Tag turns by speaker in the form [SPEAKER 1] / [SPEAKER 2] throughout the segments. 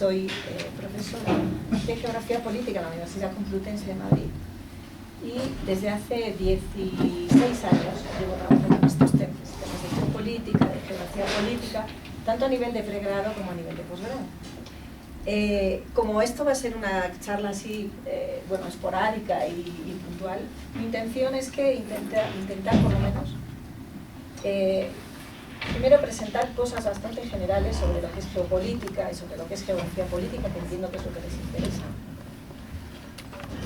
[SPEAKER 1] soy profesora de Geografía Política en la Universidad Complutense de Madrid y desde hace 16 años llevo trabajando en estos temas de gestión política, de geografía política, tanto a nivel de pregrado como a nivel de posgrado. Como esto va a ser una charla así, bueno, esporádica y puntual, mi intención es que intentar por lo menos primero presentar cosas bastante generales sobre lo que es geopolítica y sobre lo que es geografía política, que entiendo que es lo que les interesa.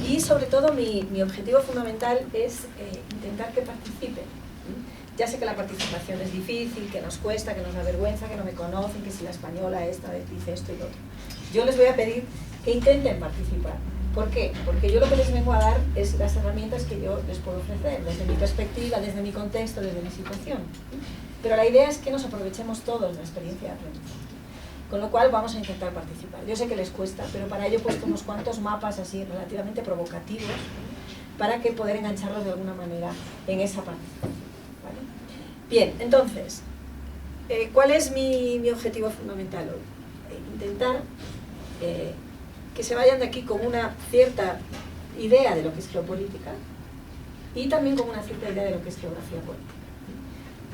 [SPEAKER 1] Y sobre todo mi objetivo fundamental es intentar que participen. Ya sé que la participación es difícil, que nos cuesta, que nos da vergüenza, que no me conocen, que si la española esta vez dice esto y lo otro. Yo les voy a pedir que intenten participar. ¿Por qué? Porque yo lo que les vengo a dar es las herramientas que yo les puedo ofrecer, desde mi perspectiva, desde mi contexto, desde mi situación. Pero la idea es que nos aprovechemos todos la experiencia de aprendizaje. Con lo cual vamos a intentar participar. Yo sé que les cuesta, pero para ello he puesto unos cuantos mapas así relativamente provocativos para que poder engancharlos de alguna manera en esa participación. ¿Vale? Bien, entonces, ¿cuál es mi objetivo fundamental hoy? Intentar que se vayan de aquí con una cierta idea de lo que es geopolítica y también con una cierta idea de lo que es geografía política.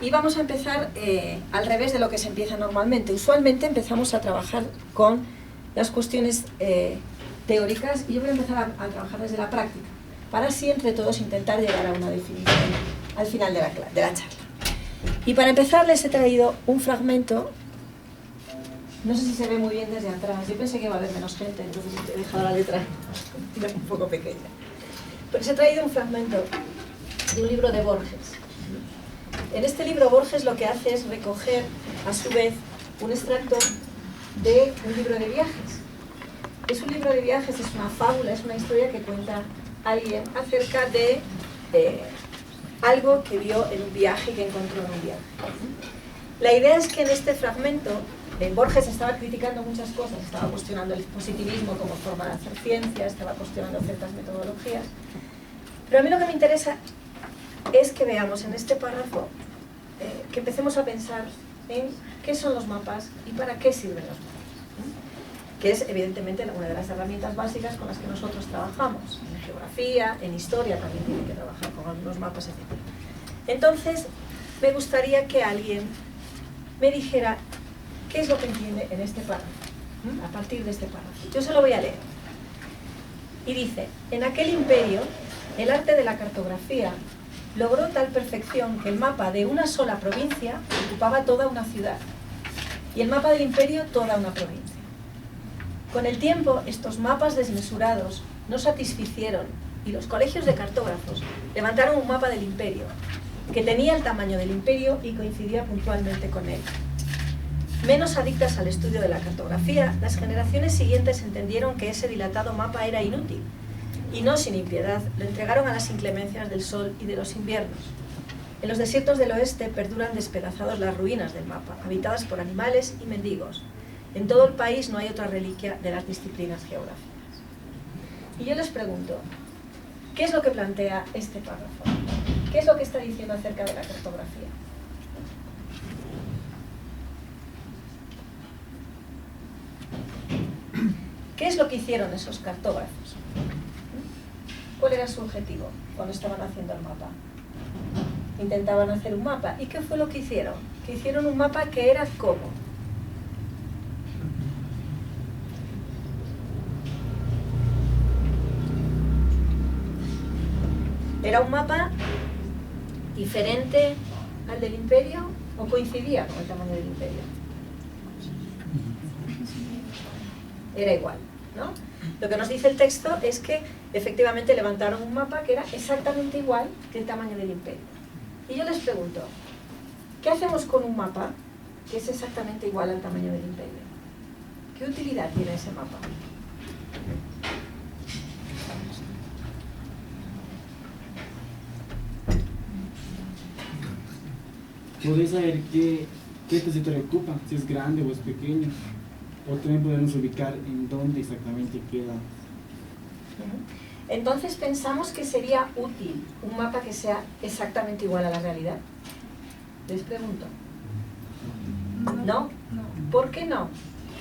[SPEAKER 1] Y vamos a empezar al revés de lo que se empieza normalmente. Usualmente empezamos a trabajar con las cuestiones teóricas y yo voy a empezar a trabajar desde la práctica, para así entre todos intentar llegar a una definición al final de la charla. Y para empezar les he traído un fragmento. No sé si se ve muy bien desde atrás. Yo pensé que iba a haber menos gente, entonces he dejado la letra un poco pequeña. Pero les he traído un fragmento de un libro de Borges. En este libro Borges lo que hace es recoger, a su vez, un extracto de un libro de viajes. Es un libro de viajes, es una fábula, es una historia que cuenta alguien acerca de algo que vio en un viaje y que encontró en un viaje. La idea es que en este fragmento Borges estaba criticando muchas cosas, estaba cuestionando el positivismo como forma de hacer ciencia, estaba cuestionando ciertas metodologías, pero a mí lo que me interesa es que veamos en este párrafo, que empecemos a pensar en qué son los mapas y para qué sirven los mapas, que es evidentemente una de las herramientas básicas con las que nosotros trabajamos, en geografía, en historia también tiene que trabajar con algunos mapas, etc. Entonces, me gustaría que alguien me dijera qué es lo que entiende en este párrafo, a partir de este párrafo. Yo se lo voy a leer. Y dice: en aquel imperio, el arte de la cartografía logró tal perfección que el mapa de una sola provincia ocupaba toda una ciudad y el mapa del imperio toda una provincia. Con el tiempo, estos mapas desmesurados no satisficieron y los colegios de cartógrafos levantaron un mapa del imperio que tenía el tamaño del imperio y coincidía puntualmente con él. Menos adictas al estudio de la cartografía, las generaciones siguientes entendieron que ese dilatado mapa era inútil y no sin impiedad lo entregaron a las inclemencias del sol y de los inviernos. En los desiertos del oeste perduran despedazados las ruinas del mapa, habitadas por animales y mendigos. En todo el país no hay otra reliquia de las disciplinas geográficas. Y yo les pregunto, ¿qué es lo que plantea este párrafo? ¿Qué es lo que está diciendo acerca de la cartografía? ¿Qué es lo que hicieron esos cartógrafos? ¿Cuál era su objetivo cuando estaban haciendo el mapa? Intentaban hacer un mapa. ¿Y qué fue lo que hicieron? Que hicieron un mapa que era ¿cómo? ¿Era un mapa diferente al del imperio o coincidía con el tamaño del imperio? Era igual, ¿no? Lo que nos dice el texto es que efectivamente levantaron un mapa que era exactamente igual que el tamaño del imperio. Y yo les pregunto, ¿qué hacemos con un mapa que es exactamente igual al tamaño del imperio? ¿Qué utilidad tiene ese mapa?
[SPEAKER 2] Podéis saber qué territorio ocupa, si es grande o es pequeño. O también podemos ubicar en dónde exactamente queda.
[SPEAKER 1] Entonces pensamos que sería útil un mapa que sea exactamente igual a la realidad. Les pregunto. ¿No? ¿Por qué no?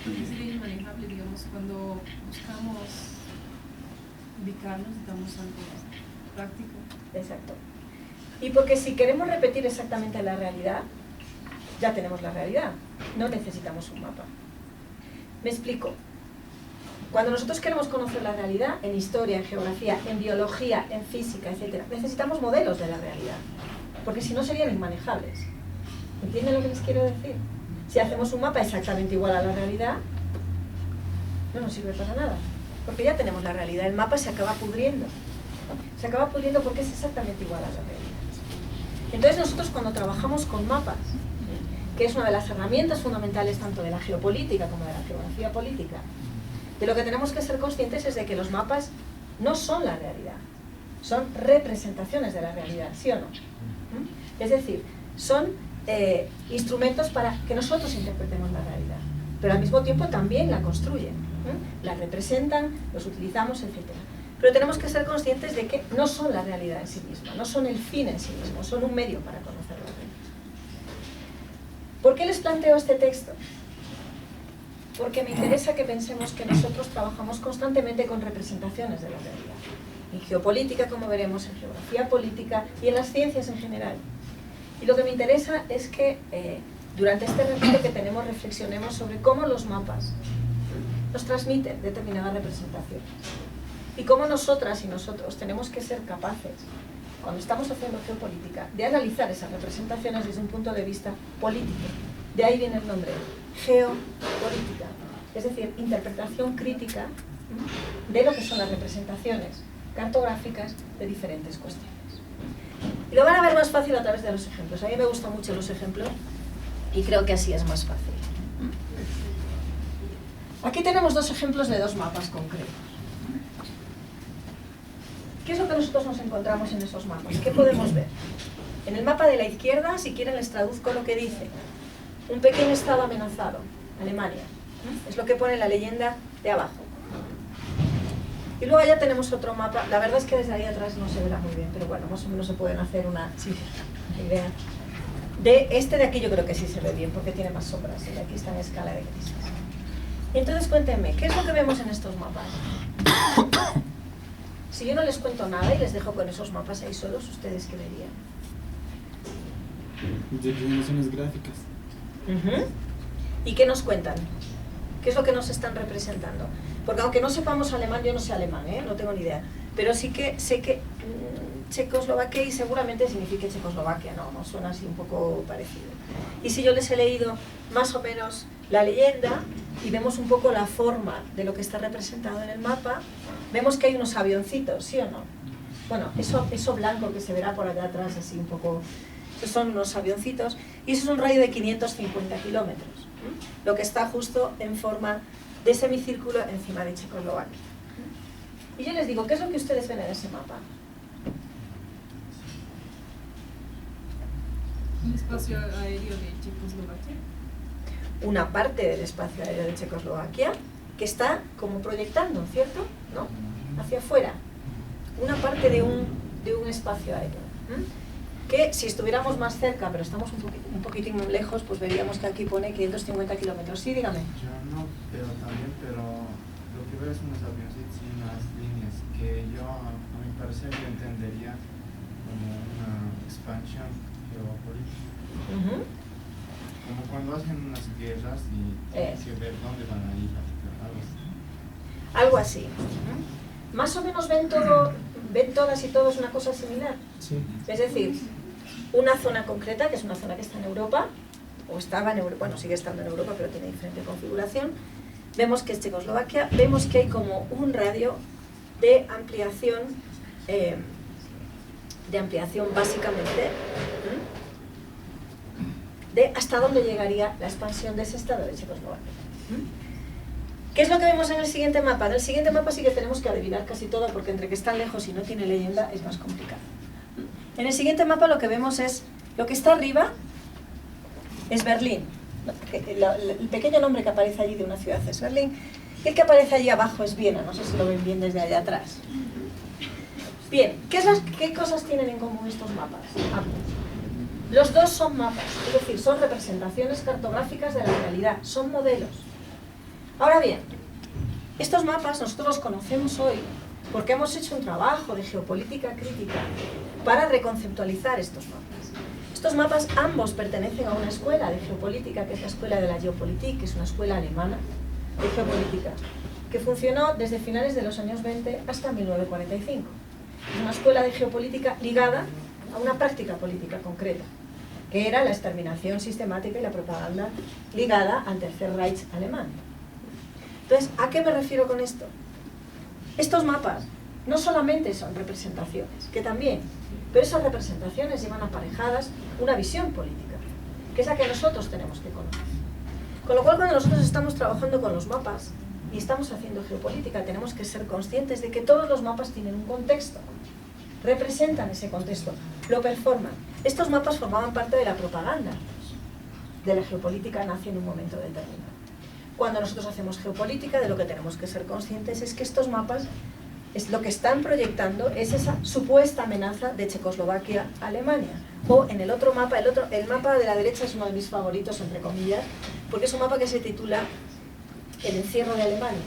[SPEAKER 3] Porque sería inmanejable, digamos, cuando buscamos ubicarnos, necesitamos algo práctico.
[SPEAKER 1] Exacto. Y porque si queremos repetir exactamente la realidad, ya tenemos la realidad, no necesitamos un mapa. Me explico. Cuando nosotros queremos conocer la realidad, en historia, en geografía, en biología, en física, etc., necesitamos modelos de la realidad, porque si no serían inmanejables. ¿Entienden lo que les quiero decir? Si hacemos un mapa exactamente igual a la realidad, no nos sirve para nada, porque ya tenemos la realidad. El mapa se acaba pudriendo. Se acaba pudriendo porque es exactamente igual a la realidad. Entonces nosotros cuando trabajamos con mapas, que es una de las herramientas fundamentales tanto de la geopolítica como de la geografía política, de lo que tenemos que ser conscientes es de que los mapas no son la realidad, son representaciones de la realidad, ¿sí o no? Es decir, son instrumentos para que nosotros interpretemos la realidad, pero al mismo tiempo también la construyen, la representan, los utilizamos, etc. Pero tenemos que ser conscientes de que no son la realidad en sí misma, no son el fin en sí mismo, son un medio para conocer la realidad. ¿Por qué les planteo este texto? Porque me interesa que pensemos que nosotros trabajamos constantemente con representaciones de la realidad. En geopolítica, como veremos, en geografía política y en las ciencias en general. Y lo que me interesa es que durante este ratito que tenemos reflexionemos sobre cómo los mapas nos transmiten determinadas representaciones. Y cómo nosotras y nosotros tenemos que ser capaces, cuando estamos haciendo geopolítica, de analizar esas representaciones desde un punto de vista político. De ahí viene el nombre, geopolítica, es decir, interpretación crítica de lo que son las representaciones cartográficas de diferentes cuestiones. Y lo van a ver más fácil a través de los ejemplos. A mí me gustan mucho los ejemplos y creo que así es más fácil. Aquí tenemos dos ejemplos de dos mapas concretos. ¿Qué es lo que nosotros nos encontramos en esos mapas? ¿Qué podemos ver? En el mapa de la izquierda, si quieren les traduzco lo que dice. Un pequeño estado amenazado, Alemania. Es lo que pone la leyenda de abajo. Y luego allá tenemos otro mapa. La verdad es que desde ahí atrás no se verá muy bien, pero bueno, más o menos se pueden hacer una idea. De este de aquí yo creo que sí se ve bien, porque tiene más sombras. Y aquí está en escala de grises. Y entonces cuéntenme, ¿qué es lo que vemos en estos mapas? Si yo no les cuento nada y les dejo con esos mapas ahí solos, ¿ustedes qué verían?
[SPEAKER 2] Representaciones gráficas.
[SPEAKER 1] ¿Y qué nos cuentan? ¿Qué es lo que nos están representando? Porque aunque no sepamos alemán, yo no sé alemán, no tengo ni idea, pero sí que sé que Checoslovaquia y seguramente signifique Checoslovaquia, ¿no? Suena así un poco parecido. Y si yo les he leído más o menos la leyenda y vemos un poco la forma de lo que está representado en el mapa, vemos que hay unos avioncitos, ¿sí o no? Bueno, eso blanco que se verá por allá atrás, así un poco, esos son unos avioncitos, y eso es un radio de 550 kilómetros, lo que está justo en forma de semicírculo encima de Checoslovaquia. Y yo les digo, ¿qué es lo que ustedes ven en ese mapa?
[SPEAKER 3] ¿Un espacio aéreo de Checoslovaquia?
[SPEAKER 1] Una parte del espacio aéreo de Checoslovaquia que está como proyectando, ¿cierto? ¿No? Hacia afuera. Una parte de un espacio aéreo. Que si estuviéramos más cerca, pero estamos un poquitín lejos, pues veríamos que aquí pone 550 kilómetros. Sí, dígame.
[SPEAKER 4] Yo no, pero lo que veo es unos avioncitos y unas líneas que yo, a mi parecer, yo entendería como una expansión geopolítica. Como cuando hacen unas guerras y tienen que ver dónde van a ir,
[SPEAKER 1] algo así. Más o menos ven todas y todos una cosa similar.
[SPEAKER 2] Sí.
[SPEAKER 1] Es decir, una zona concreta, que es una zona que está en Europa, o estaba en Europa, bueno, sigue estando en Europa, pero tiene diferente configuración. Vemos que es Checoslovaquia, vemos que hay como un radio de ampliación básicamente, de hasta dónde llegaría la expansión de ese estado de Checoslovaquia. ¿Qué es lo que vemos en el siguiente mapa? En el siguiente mapa sí que tenemos que adivinar casi todo, porque entre que están lejos y no tiene leyenda es más complicado. En el siguiente mapa lo que vemos es, lo que está arriba es Berlín. El pequeño nombre que aparece allí de una ciudad es Berlín, y el que aparece allí abajo es Viena, no sé si lo ven bien desde allá atrás. Bien, ¿qué cosas tienen en común estos mapas? Los dos son mapas, es decir, son representaciones cartográficas de la realidad, son modelos. Ahora bien, Estos mapas nosotros los conocemos hoy porque hemos hecho un trabajo de geopolítica crítica para reconceptualizar estos mapas. Estos mapas ambos pertenecen a una escuela de geopolítica, que es la escuela de la Geopolitik, que es una escuela alemana de geopolítica, que funcionó desde finales de los años 20 hasta 1945. Es una escuela de geopolítica ligada a una práctica política concreta, que era la exterminación sistemática y la propaganda ligada al Tercer Reich alemán. Entonces, ¿a qué me refiero con esto? Estos mapas no solamente son representaciones, que también, pero esas representaciones llevan aparejadas una visión política, que es la que nosotros tenemos que conocer. Con lo cual, cuando nosotros estamos trabajando con los mapas y estamos haciendo geopolítica, tenemos que ser conscientes de que todos los mapas tienen un contexto, representan ese contexto, lo performan. Estos mapas formaban parte de la propaganda de la geopolítica nazi en un momento determinado. Cuando nosotros hacemos geopolítica, de lo que tenemos que ser conscientes es que estos mapas, lo que están proyectando es esa supuesta amenaza de Checoslovaquia a Alemania. O en el otro mapa, el mapa de la derecha es uno de mis favoritos, entre comillas, porque es un mapa que se titula El encierro de Alemania.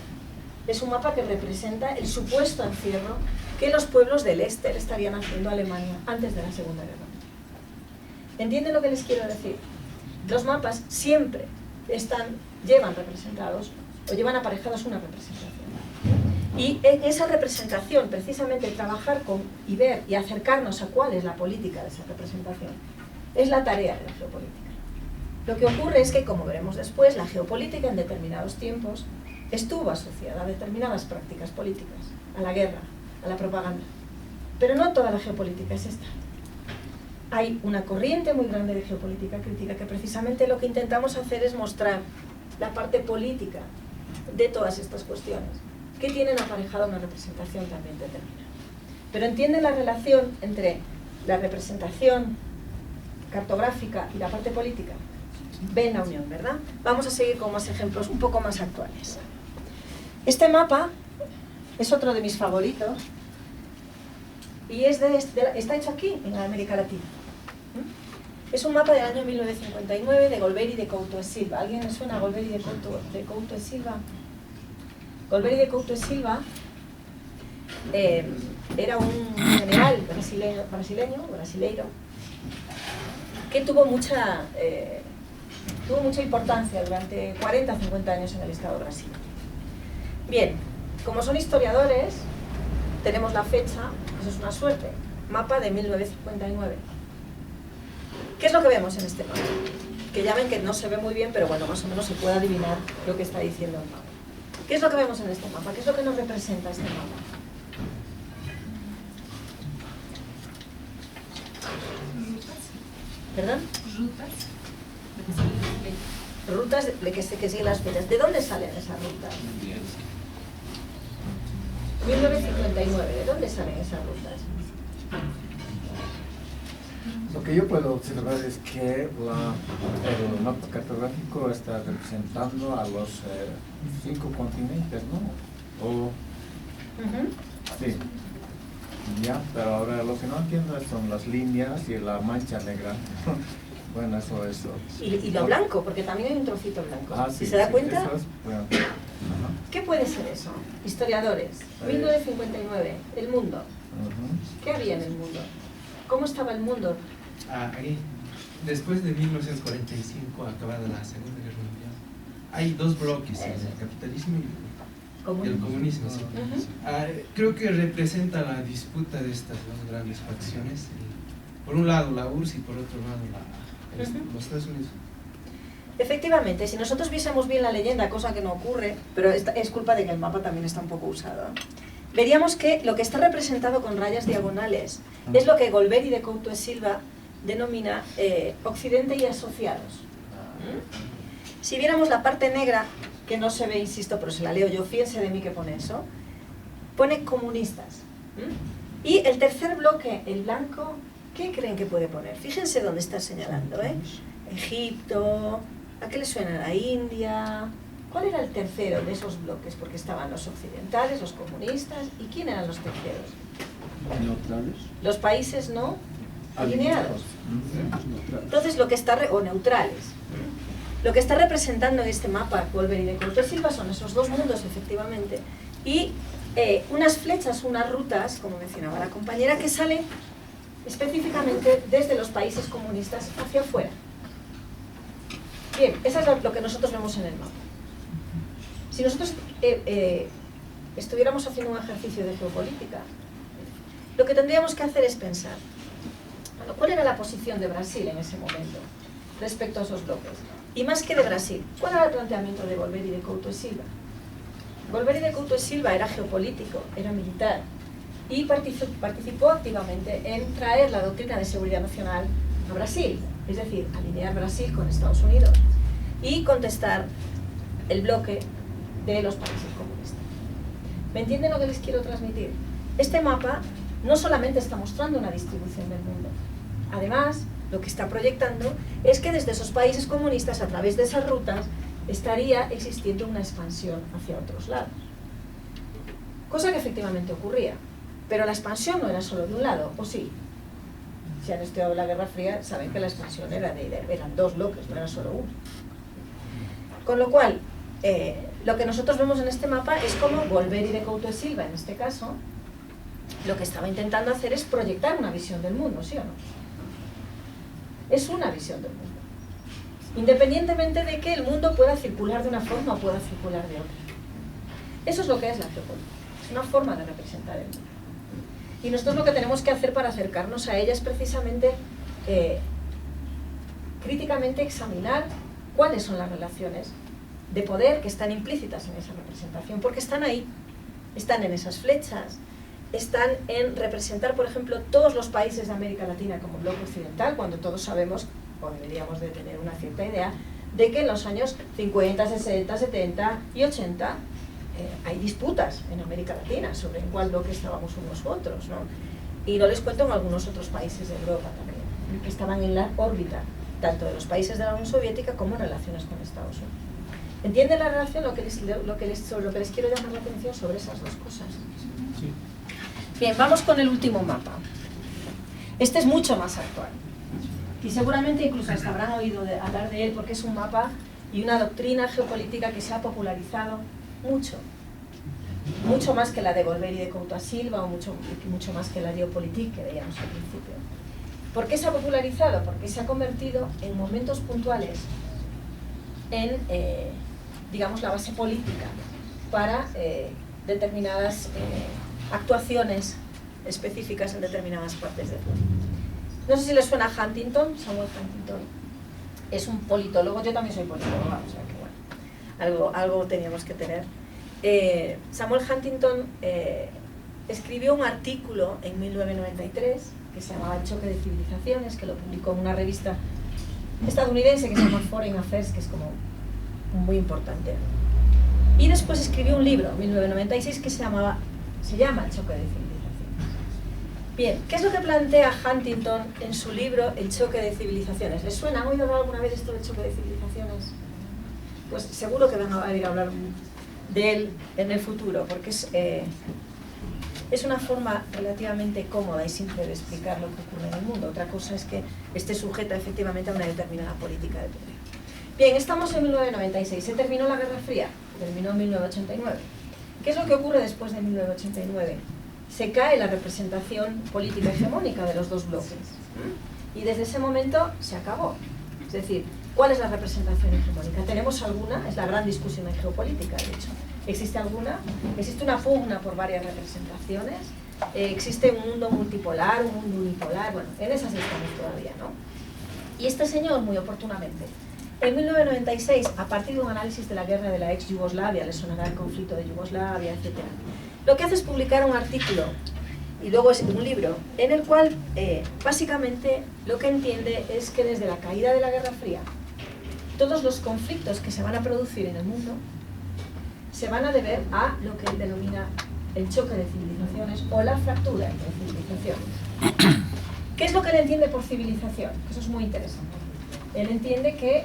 [SPEAKER 1] Es un mapa que representa el supuesto encierro que los pueblos del este le estarían haciendo a Alemania antes de la Segunda Guerra Mundial. ¿Entienden lo que les quiero decir? Los mapas siempre llevan representados o llevan aparejados una representación. Y en esa representación, precisamente trabajar con y ver y acercarnos a cuál es la política de esa representación, es la tarea de la geopolítica. Lo que ocurre es que, como veremos después, la geopolítica en determinados tiempos estuvo asociada a determinadas prácticas políticas, a la guerra, a la propaganda. Pero no toda la geopolítica es esta. Hay una corriente muy grande de geopolítica crítica que precisamente lo que intentamos hacer es mostrar la parte política de todas estas cuestiones, que tienen aparejada una representación también determinada. Pero entienden la relación entre la representación cartográfica y la parte política. Ven la unión, ¿verdad? Vamos a seguir con más ejemplos un poco más actuales. Este mapa es otro de mis favoritos y está hecho aquí, en América Latina. Es un mapa del año 1959 de Golbery de Couto e Silva. ¿Alguien le suena a Golbery de Couto e Silva? Golbery de Couto e Silva era un general brasileiro, que tuvo mucha importancia durante 40 o 50 años en el Estado de Brasil. Bien, como son historiadores, tenemos la fecha, eso es una suerte, mapa de 1959. ¿Qué es lo que vemos en este mapa? Que ya ven que no se ve muy bien, pero bueno, más o menos se puede adivinar lo que está diciendo el mapa. ¿Qué es lo que vemos en este mapa? ¿Qué es lo que nos representa este mapa? ¿Perdón? Rutas que siguen las fechas. ¿De dónde salen esas rutas? 1959. ¿De dónde salen esas rutas?
[SPEAKER 5] Lo que yo puedo observar es que el mapa cartográfico está representando a los 5 continentes, ¿no? Sí. Ya, pero ahora lo que no entiendo son las líneas y la mancha negra. Bueno, eso.
[SPEAKER 1] Y lo blanco, porque también hay un trocito blanco.
[SPEAKER 5] Sí,
[SPEAKER 1] si se da cuenta,
[SPEAKER 5] eso es, bueno.
[SPEAKER 1] ¿Qué puede ser eso? Historiadores, 1959, el mundo. ¿Qué había en el mundo? ¿Cómo estaba el mundo?
[SPEAKER 6] Ahí, después de 1945, acabada la Segunda Guerra Mundial, hay 2 bloques, el capitalismo y el comunismo. Sí. Creo que representa la disputa de estas 2 grandes facciones. Por un lado la URSS y por otro lado los Estados Unidos.
[SPEAKER 1] Efectivamente, si nosotros viésemos bien la leyenda, cosa que no ocurre, pero es culpa de que el mapa también está un poco usado, veríamos que lo que está representado con rayas diagonales es lo que Golbery de Couto e Silva denomina Occidente y asociados. Si viéramos la parte negra, que no se ve, insisto, pero se la leo yo, fíjense de mí que pone eso, pone comunistas. Y el tercer bloque, el blanco, ¿qué creen que puede poner? Fíjense dónde está señalando, Egipto, ¿a qué le suena? La India. ¿Cuál era el tercero de esos bloques? Porque estaban los occidentales, los comunistas, ¿y quién eran los terceros?
[SPEAKER 2] Neutrales.
[SPEAKER 1] Los países no alineados. Entonces lo que está, o neutrales. Lo que está representando en este mapa Wolver y de Couto e Silva son esos dos mundos, efectivamente, y unas flechas, unas rutas, como mencionaba la compañera, que salen específicamente desde los países comunistas hacia afuera. Bien, eso es lo que nosotros vemos en el mapa. Si nosotros estuviéramos haciendo un ejercicio de geopolítica, lo que tendríamos que hacer es pensar, bueno, ¿cuál era la posición de Brasil en ese momento respecto a esos bloques? Y más que de Brasil, ¿cuál era el planteamiento de Wolver y de Couto e Silva? Wolver y de Couto e Silva era geopolítico, era militar, y participó activamente en traer la doctrina de seguridad nacional a Brasil, es decir, alinear Brasil con Estados Unidos y contestar el bloque de los países comunistas. ¿Me entienden lo que les quiero transmitir? Este mapa no solamente está mostrando una distribución del mundo, además lo que está proyectando es que desde esos países comunistas, a través de esas rutas, estaría existiendo una expansión hacia otros lados. Cosa que efectivamente ocurría. Pero la expansión no era solo de un lado, ¿o sí? Si han estudiado la Guerra Fría, saben que la expansión eran dos bloques, no era solo uno. Con lo cual, lo que nosotros vemos en este mapa es como Wolver y de Couto e Silva, en este caso, lo que estaba intentando hacer es proyectar una visión del mundo, ¿sí o no? Es una visión del mundo. Independientemente de que el mundo pueda circular de una forma o pueda circular de otra. Eso es lo que es la geopolítica. Es una forma de representar el mundo. Y nosotros lo que tenemos que hacer para acercarnos a ella es precisamente críticamente examinar cuáles son las relaciones de poder que están implícitas en esa representación, porque están ahí, están en esas flechas, están en representar, por ejemplo, todos los países de América Latina como bloque occidental, cuando todos sabemos, o deberíamos de tener una cierta idea, de que en los años 50, 60, 70 y 80 hay disputas en América Latina sobre en cuál bloque estábamos unos u otros, ¿no? Y no les cuento en algunos otros países de Europa también, que estaban en la órbita, tanto de los países de la Unión Soviética como en relaciones con Estados Unidos. ¿Entienden la relación? Sobre lo que les quiero llamar la atención sobre esas dos cosas.
[SPEAKER 2] Sí.
[SPEAKER 1] Bien, vamos con el último mapa. Este es mucho más actual. Y seguramente incluso hasta habrán oído hablar de él porque es un mapa y una doctrina geopolítica que se ha popularizado mucho más que la de Wolver y de Couto e Silva o mucho más que la geopolítica que veíamos al principio. ¿Por qué se ha popularizado? Porque se ha convertido en momentos puntuales en, digamos, la base política para determinadas actuaciones específicas en determinadas partes del mundo. No sé si les suena Huntington, Samuel Huntington. Es un politólogo, yo también soy politóloga, o sea que bueno, algo teníamos que tener. Samuel Huntington escribió un artículo en 1993 que se llamaba El choque de civilizaciones, que lo publicó en una revista estadounidense que se llama Foreign Affairs, que es como muy importante. Y después escribió un libro en 1996 que se llama El choque de civilizaciones. Bien, ¿qué es lo que plantea Huntington en su libro El choque de civilizaciones? ¿Les suena? ¿Han oído alguna vez esto del choque de civilizaciones? Pues seguro que van a ir a hablar de él en el futuro, porque es una forma relativamente cómoda y simple de explicar lo que ocurre en el mundo. Otra cosa es que esté sujeta efectivamente a una determinada política de poder. Bien, estamos en 1996, se terminó la Guerra Fría, terminó en 1989. ¿Qué es lo que ocurre después de 1989? Se cae la representación política hegemónica de los dos bloques. Y desde ese momento se acabó. Es decir, ¿cuál es la representación hegemónica? ¿Tenemos alguna? Es la gran discusión en geopolítica, de hecho. ¿Existe alguna? ¿Existe una pugna por varias representaciones? ¿Existe un mundo multipolar, un mundo unipolar? Bueno, en esas estamos todavía, ¿no? Y este señor, muy oportunamente, en 1996, a partir de un análisis de la guerra de la ex Yugoslavia, les sonará el conflicto de Yugoslavia, etc., lo que hace es publicar un artículo y luego es un libro en el cual básicamente lo que entiende es que desde la caída de la Guerra Fría todos los conflictos que se van a producir en el mundo se van a deber a lo que él denomina el choque de civilizaciones o la fractura entre civilizaciones. ¿Qué es lo que él entiende por civilización? Eso es muy interesante. Él entiende que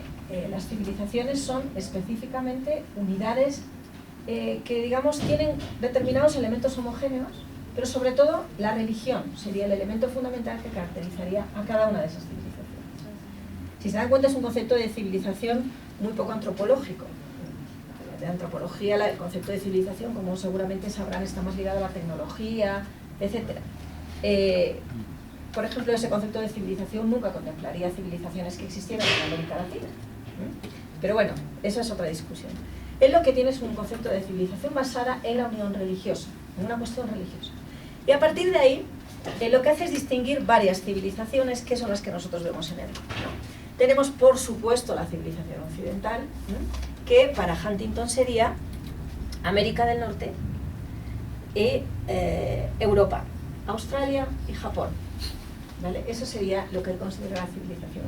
[SPEAKER 1] las civilizaciones son específicamente unidades que, digamos, tienen determinados elementos homogéneos, pero sobre todo la religión sería el elemento fundamental que caracterizaría a cada una de esas civilizaciones. Si se dan cuenta, es un concepto de civilización muy poco antropológico. De antropología, el concepto de civilización, como seguramente sabrán, está más ligado a la tecnología, etc. Por ejemplo, ese concepto de civilización nunca contemplaría civilizaciones que existieran en América Latina. Pero bueno, esa es otra discusión. Él lo que tiene es un concepto de civilización basada en la unión religiosa, en una cuestión religiosa. Y a partir de ahí, lo que hace es distinguir varias civilizaciones que son las que nosotros vemos en él. Tenemos, por supuesto, la civilización occidental, que para Huntington sería América del Norte y Europa, Australia y Japón. ¿Vale? Eso sería lo que él considera la civilización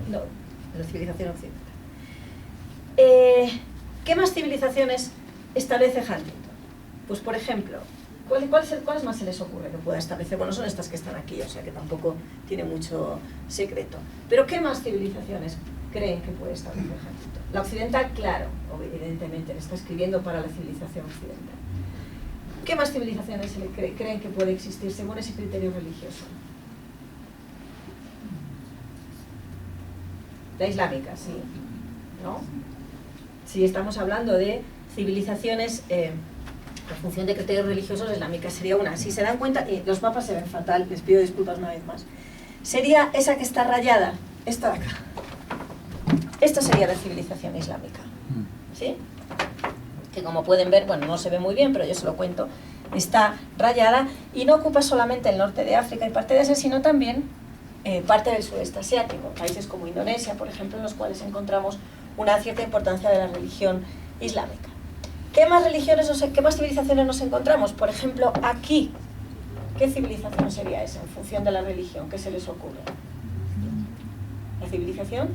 [SPEAKER 1] occidental. ¿Qué más civilizaciones establece Huntington? Pues, por ejemplo, ¿cuáles más se les ocurre que pueda establecer? Bueno, son estas que están aquí, o sea que tampoco tiene mucho secreto. Pero ¿qué más civilizaciones creen que puede establecer Huntington? La occidental, claro, evidentemente, le está escribiendo para la civilización occidental. ¿Qué más civilizaciones creen que puede existir según ese criterio religioso? La islámica, sí, ¿no? Si estamos hablando de civilizaciones en función de criterios religiosos, la islámica sería una. Si se dan cuenta, y los mapas se ven fatal, les pido disculpas una vez más, sería esa que está rayada, esta de acá. Esta sería la civilización islámica, ¿sí? Que como pueden ver, bueno, no se ve muy bien, pero yo se lo cuento, está rayada y no ocupa solamente el norte de África y parte de Asia, sino también parte del sudeste asiático, países como Indonesia, por ejemplo, en los cuales encontramos una cierta importancia de la religión islámica. ¿Qué más religiones, qué más civilizaciones nos encontramos? Por ejemplo, aquí, ¿qué civilización sería esa en función de la religión? ¿Qué se les ocurre? ¿La civilización?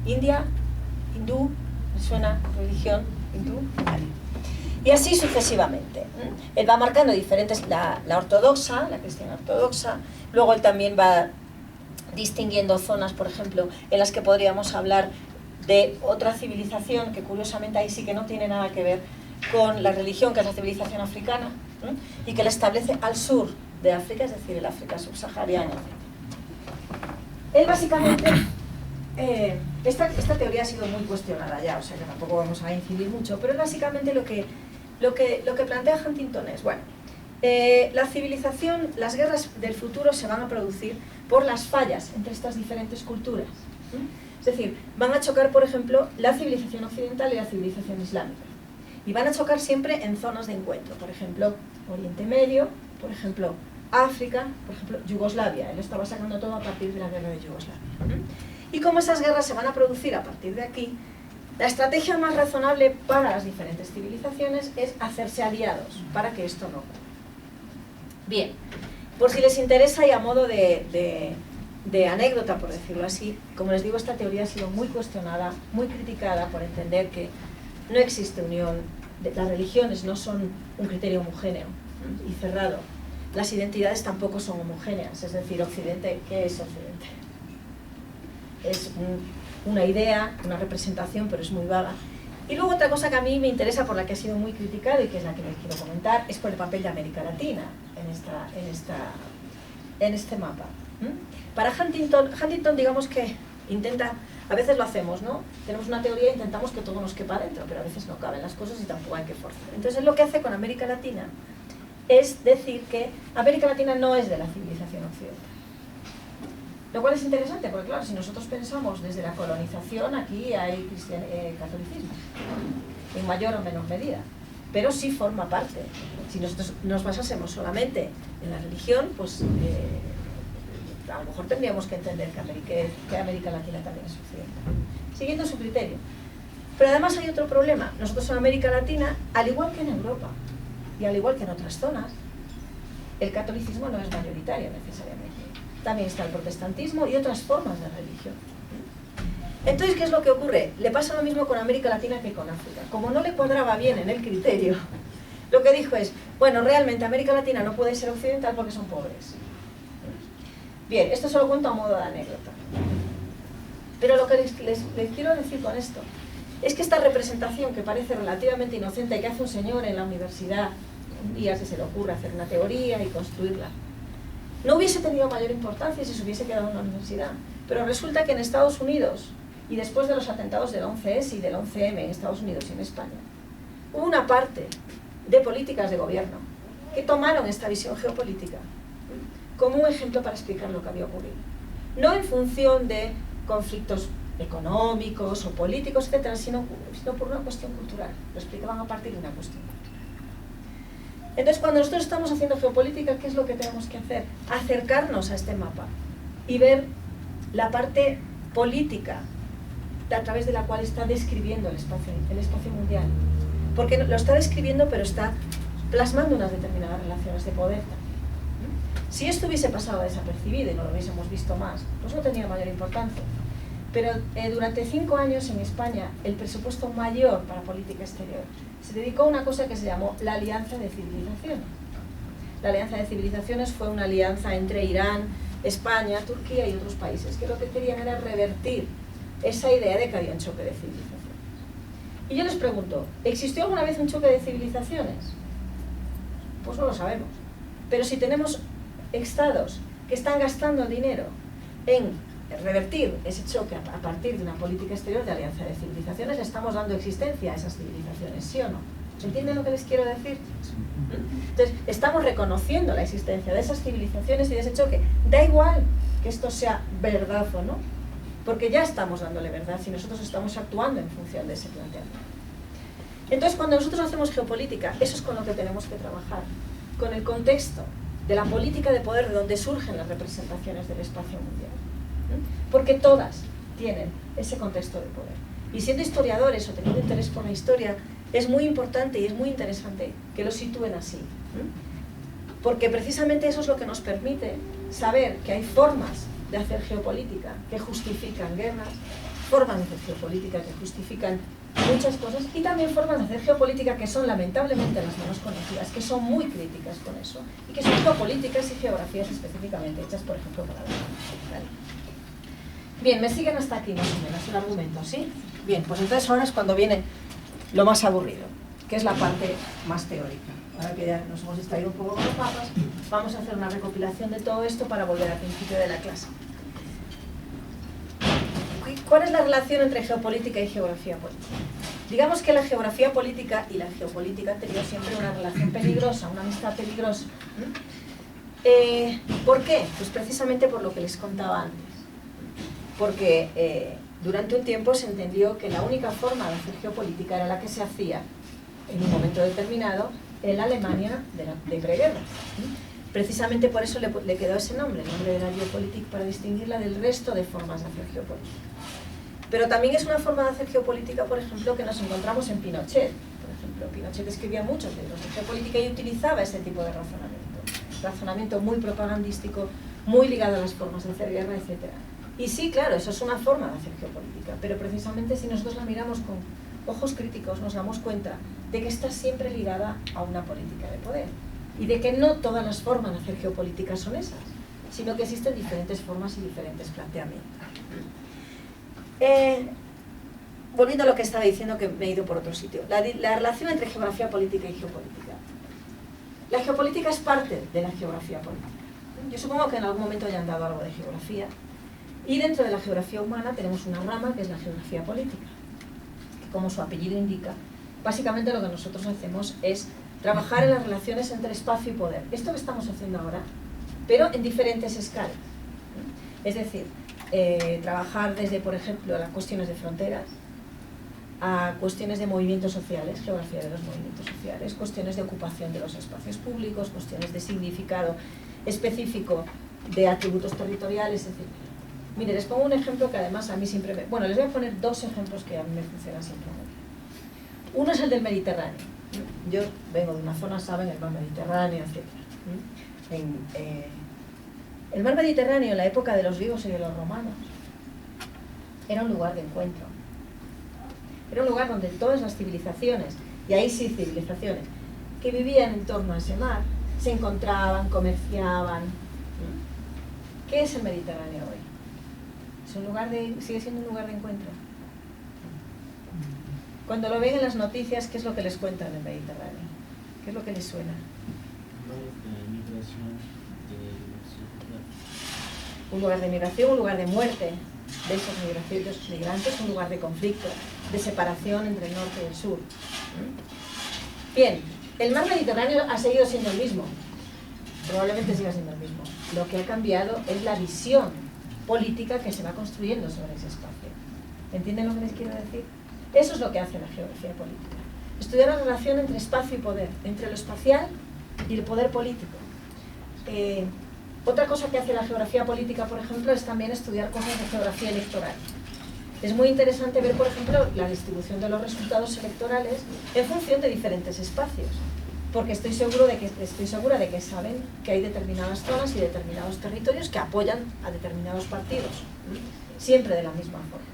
[SPEAKER 1] ¿India? ¿Hindú? ¿Me suena religión hindú? Vale. Y así sucesivamente. Él va marcando diferentes, la ortodoxa, la cristiana ortodoxa, luego él también va distinguiendo zonas, por ejemplo, en las que podríamos hablar de otra civilización, que curiosamente ahí sí que no tiene nada que ver con la religión, que es la civilización africana, y que la establece al sur de África, es decir, el África subsahariana. Él básicamente, esta teoría ha sido muy cuestionada ya, o sea que tampoco vamos a incidir mucho, pero básicamente lo que plantea Huntington es, bueno, la civilización, las guerras del futuro se van a producir por las fallas entre estas diferentes culturas. Es decir, van a chocar, por ejemplo, la civilización occidental y la civilización islámica. Y van a chocar siempre en zonas de encuentro, por ejemplo, Oriente Medio, por ejemplo, África, por ejemplo, Yugoslavia. Él estaba sacando todo a partir de la guerra de Yugoslavia. Y como esas guerras se van a producir a partir de aquí, la estrategia más razonable para las diferentes civilizaciones es hacerse aliados para que esto no ocurra. Bien, por si les interesa y a modo de anécdota, por decirlo así, como les digo, esta teoría ha sido muy cuestionada, muy criticada por entender que no existe unión, las religiones no son un criterio homogéneo y cerrado, las identidades tampoco son homogéneas, es decir, Occidente, ¿qué es Occidente? Es una idea, una representación, pero es muy vaga. Y luego otra cosa que a mí me interesa, por la que ha sido muy criticado y que es la que les quiero comentar, es por el papel de América Latina en este mapa. Para Huntington digamos que intenta, a veces lo hacemos, ¿no? Tenemos una teoría e intentamos que todo nos quepa dentro, pero a veces no caben las cosas y tampoco hay que forzar. Entonces lo que hace con América Latina es decir que América Latina no es de la civilización occidental. Lo cual es interesante, porque claro, si nosotros pensamos desde la colonización, aquí hay catolicismo, en mayor o menor medida, pero sí forma parte. Si nosotros nos basásemos solamente en la religión, pues a lo mejor tendríamos que entender que América Latina también es occidental, siguiendo su criterio. Pero además hay otro problema. Nosotros en América Latina, al igual que en Europa, y al igual que en otras zonas, el catolicismo no es mayoritario necesariamente. También está el protestantismo y otras formas de religión. Entonces, ¿qué es lo que ocurre? Le pasa lo mismo con América Latina que con África. Como no le cuadraba bien en el criterio, lo que dijo es, bueno, realmente América Latina no puede ser occidental porque son pobres. Bien, esto se lo cuento a modo de anécdota. Pero lo que les quiero decir con esto es que esta representación que parece relativamente inocente y que hace un señor en la universidad, un día que se le ocurre hacer una teoría y construirla, no hubiese tenido mayor importancia si se hubiese quedado en la universidad. Pero resulta que en Estados Unidos, y después de los atentados del 11S y del 11M en Estados Unidos y en España, hubo una parte de políticas de gobierno que tomaron esta visión geopolítica como un ejemplo para explicar lo que había ocurrido. No en función de conflictos económicos o políticos, etcétera, sino por una cuestión cultural. Lo explicaban a partir de una cuestión cultural. Entonces, cuando nosotros estamos haciendo geopolítica, ¿qué es lo que tenemos que hacer? Acercarnos a este mapa y ver la parte política a través de la cual está describiendo el espacio mundial. Porque lo está describiendo, pero está plasmando unas determinadas relaciones de poder. Si esto hubiese pasado desapercibido y no lo hubiésemos visto más, pues no tendría mayor importancia. Pero durante 5 años en España, el presupuesto mayor para política exterior se dedicó a una cosa que se llamó la Alianza de Civilizaciones. La Alianza de Civilizaciones fue una alianza entre Irán, España, Turquía y otros países, que lo que querían era revertir esa idea de que había un choque de civilizaciones. Y yo les pregunto, ¿existió alguna vez un choque de civilizaciones? Pues no lo sabemos. Pero si tenemos estados que están gastando dinero en revertir ese choque a partir de una política exterior de alianza de civilizaciones, le estamos dando existencia a esas civilizaciones, ¿sí o no? ¿Entienden lo que les quiero decir? Entonces, estamos reconociendo la existencia de esas civilizaciones y de ese choque. Da igual que esto sea verdad o no, porque ya estamos dándole verdad si nosotros estamos actuando en función de ese planteamiento. Entonces, cuando nosotros hacemos geopolítica, eso es con lo que tenemos que trabajar, con el contexto de la política de poder de donde surgen las representaciones del espacio mundial. Porque todas tienen ese contexto de poder. Y siendo historiadores o teniendo interés por la historia, es muy importante y es muy interesante que lo sitúen así. Porque precisamente eso es lo que nos permite saber que hay formas de hacer geopolítica que justifican guerras, formas de hacer geopolítica que justifican muchas cosas, y también formas de hacer geopolítica que son lamentablemente las menos conocidas, que son muy críticas con eso, y que son geopolíticas y geografías específicamente hechas, por ejemplo, para la guerra. ¿Vale? Bien, me siguen hasta aquí más o menos el argumento, ¿sí? Bien, pues entonces ahora es cuando viene lo más aburrido, que es la parte más teórica. Ahora que ya nos hemos distraído un poco con los mapas, vamos a hacer una recopilación de todo esto para volver al principio de la clase. ¿Cuál es la relación entre geopolítica y geografía política? Digamos que la geografía política y la geopolítica han tenido siempre una relación peligrosa, una amistad peligrosa. ¿Por qué? Pues precisamente por lo que les contaba antes. Porque durante un tiempo se entendió que la única forma de hacer geopolítica era la que se hacía en un momento determinado en la Alemania de preguerra. Precisamente por eso le quedó ese nombre, el nombre de la geopolítica, para distinguirla del resto de formas de hacer geopolítica. Pero también es una forma de hacer geopolítica, por ejemplo, que nos encontramos en Pinochet. Por ejemplo, Pinochet escribía muchos libros de geopolítica y utilizaba ese tipo de razonamiento muy propagandístico, muy ligado a las formas de hacer guerra, etc. Y sí, claro, eso es una forma de hacer geopolítica, pero precisamente si nosotros la miramos con ojos críticos nos damos cuenta de que está siempre ligada a una política de poder y de que no todas las formas de hacer geopolítica son esas, sino que existen diferentes formas y diferentes planteamientos. Volviendo a lo que estaba diciendo, que me he ido por otro sitio, la relación entre geografía política y geopolítica. La geopolítica es parte de la geografía política. Yo supongo que en algún momento hayan dado algo de geografía, y dentro de la geografía humana tenemos una rama que es la geografía política, que como su apellido indica, básicamente lo que nosotros hacemos es trabajar en las relaciones entre espacio y poder. Esto que estamos haciendo ahora, pero en diferentes escalas. Es decir, trabajar desde, por ejemplo, las cuestiones de fronteras, a cuestiones de movimientos sociales, geografía de los movimientos sociales, cuestiones de ocupación de los espacios públicos, cuestiones de significado específico de atributos territoriales, etc. Mire, les pongo un ejemplo que además a mí siempre me... Bueno, les voy a poner dos ejemplos que a mí me funcionan siempre. Uno es el del Mediterráneo. Yo vengo de una zona, saben, el mar Mediterráneo, etc. El mar Mediterráneo, en la época de los griegos y de los romanos, era un lugar de encuentro. Era un lugar donde todas las civilizaciones, y ahí sí civilizaciones, que vivían en torno a ese mar, se encontraban, comerciaban. ¿Qué es el Mediterráneo hoy? ¿Es un lugar sigue siendo un lugar de encuentro? Cuando lo ven en las noticias, ¿qué es lo que les cuentan del Mediterráneo? ¿Qué es lo que les suena? un lugar de migración, un lugar de muerte de esos migrantes, un lugar de conflicto, de separación entre el norte y el sur. Bien, el mar Mediterráneo ha seguido siendo el mismo, probablemente siga siendo el mismo. Lo que ha cambiado es la visión política que se va construyendo sobre ese espacio. ¿Entienden lo que les quiero decir? Eso es lo que hace la geografía política. Estudiar la relación entre espacio y poder, entre lo espacial y el poder político. Otra cosa que hace la geografía política, por ejemplo, es también estudiar cosas de geografía electoral. Es muy interesante ver, por ejemplo, la distribución de los resultados electorales en función de diferentes espacios, porque estoy segura de que saben que hay determinadas zonas y determinados territorios que apoyan a determinados partidos, siempre de la misma forma.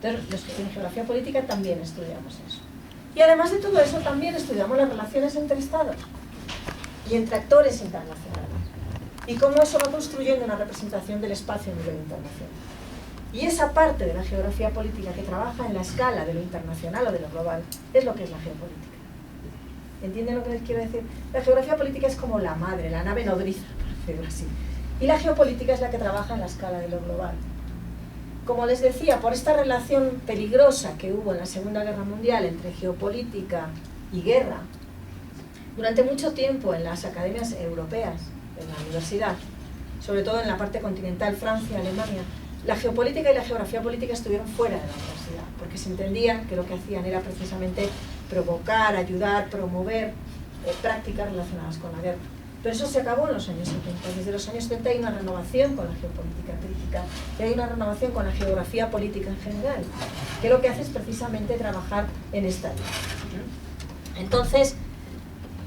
[SPEAKER 1] Entonces, los que en geografía política también estudiamos eso. Y además de todo eso, también estudiamos las relaciones entre estados y entre actores internacionales, y cómo eso va construyendo una representación del espacio a nivel internacional. Y esa parte de la geografía política que trabaja en la escala de lo internacional o de lo global es lo que es la geopolítica. ¿Entienden lo que les quiero decir? La geografía política es como la madre, la nave nodriza, por decirlo así. Y la geopolítica es la que trabaja en la escala de lo global. Como les decía, por esta relación peligrosa que hubo en la Segunda Guerra Mundial entre geopolítica y guerra, durante mucho tiempo en las academias europeas, en la universidad, sobre todo en la parte continental, Francia, Alemania, la geopolítica y la geografía política estuvieron fuera de la universidad, porque se entendía que lo que hacían era precisamente provocar, ayudar, promover prácticas relacionadas con la guerra. Pero eso se acabó en los años 70. Desde los años 70 hay una renovación con la geopolítica crítica y hay una renovación con la geografía política en general, que lo que hace es precisamente trabajar en esta línea. Entonces,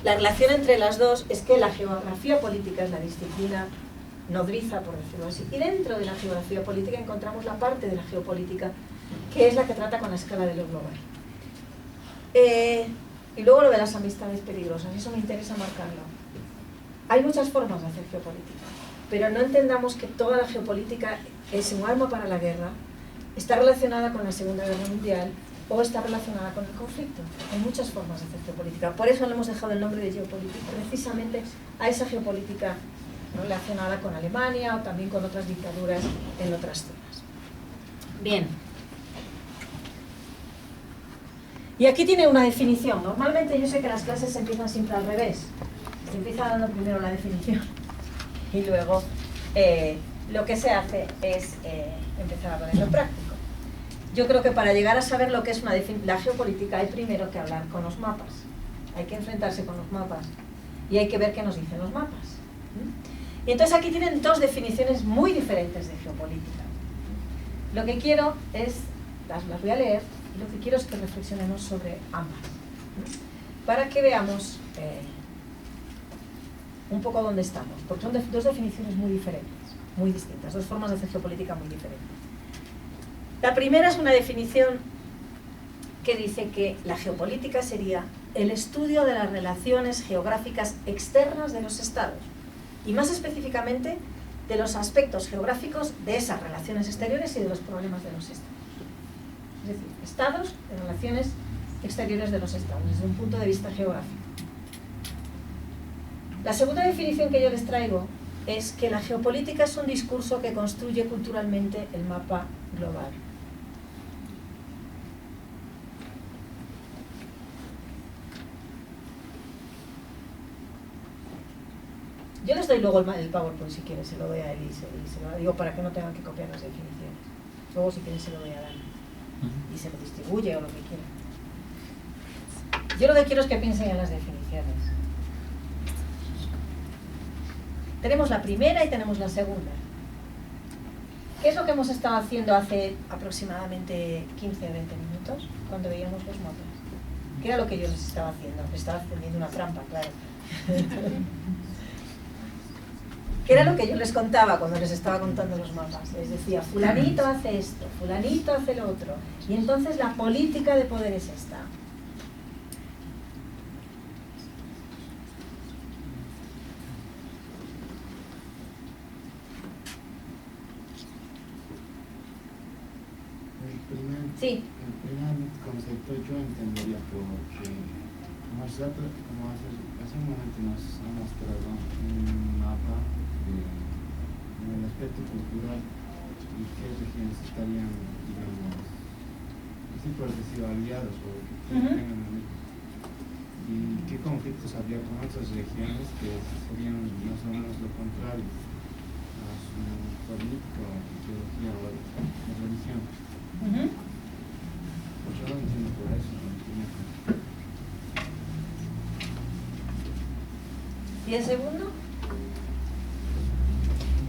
[SPEAKER 1] la relación entre las dos es que la geografía política es la disciplina nodriza, por decirlo así, y dentro de la geografía política encontramos la parte de la geopolítica que es la que trata con la escala de lo global. Y luego lo de las amistades peligrosas, eso me interesa marcarlo. Hay muchas formas de hacer geopolítica, pero no entendamos que toda la geopolítica es un arma para la guerra, está relacionada con la Segunda Guerra Mundial o está relacionada con el conflicto. Hay muchas formas de hacer geopolítica. Por eso le hemos dejado el nombre de geopolítica, precisamente a esa geopolítica relacionada con Alemania o también con otras dictaduras en otras zonas. Bien. Y aquí tiene una definición. Normalmente yo sé que las clases se empiezan siempre al revés. Se empieza dando primero la definición y luego lo que se hace es empezar a ponerlo en práctico. Yo creo que para llegar a saber lo que es la geopolítica hay primero que hablar con los mapas. Hay que enfrentarse con los mapas y hay que ver qué nos dicen los mapas. Y entonces aquí tienen dos definiciones muy diferentes de geopolítica. Lo que quiero es, las voy a leer, y lo que quiero es que reflexionemos sobre ambas, para que veamos un poco dónde estamos, porque son dos definiciones muy diferentes, muy distintas, dos formas de hacer geopolítica muy diferentes. La primera es una definición que dice que la geopolítica sería el estudio de las relaciones geográficas externas de los estados, y más específicamente de los aspectos geográficos de esas relaciones exteriores y de los problemas de los estados. Es decir, estados de relaciones exteriores de los estados, desde un punto de vista geográfico. La segunda definición que yo les traigo es que la geopolítica es un discurso que construye culturalmente el mapa global. Yo les doy luego el PowerPoint si quieren, se lo doy a él y se lo digo para que no tengan que copiar las definiciones. Luego si quieren se lo doy a Dani y se lo distribuye o lo que quieran. Yo lo que quiero es que piensen en las definiciones. Tenemos la primera y tenemos la segunda. ¿Qué es lo que hemos estado haciendo hace aproximadamente 15 o 20 minutos cuando veíamos los mapas? ¿Qué era lo que yo les estaba haciendo? Les estaba haciendo una trampa, claro. ¿Qué era lo que yo les contaba cuando les estaba contando los mapas? Les decía, fulanito hace esto, fulanito hace lo otro. Y entonces la política de poder es esta. Sí.
[SPEAKER 4] El primer concepto yo entendería porque como hace un momento nos ha mostrado un mapa
[SPEAKER 2] en el aspecto cultural y qué regiones estarían, digamos, sí, por decir, aliados o que tengan y qué conflictos habría con otras regiones que serían más o menos lo contrario a su política o ideología o la religión. Pues yo lo entiendo por eso, ¿no?
[SPEAKER 1] ¿Y el segundo?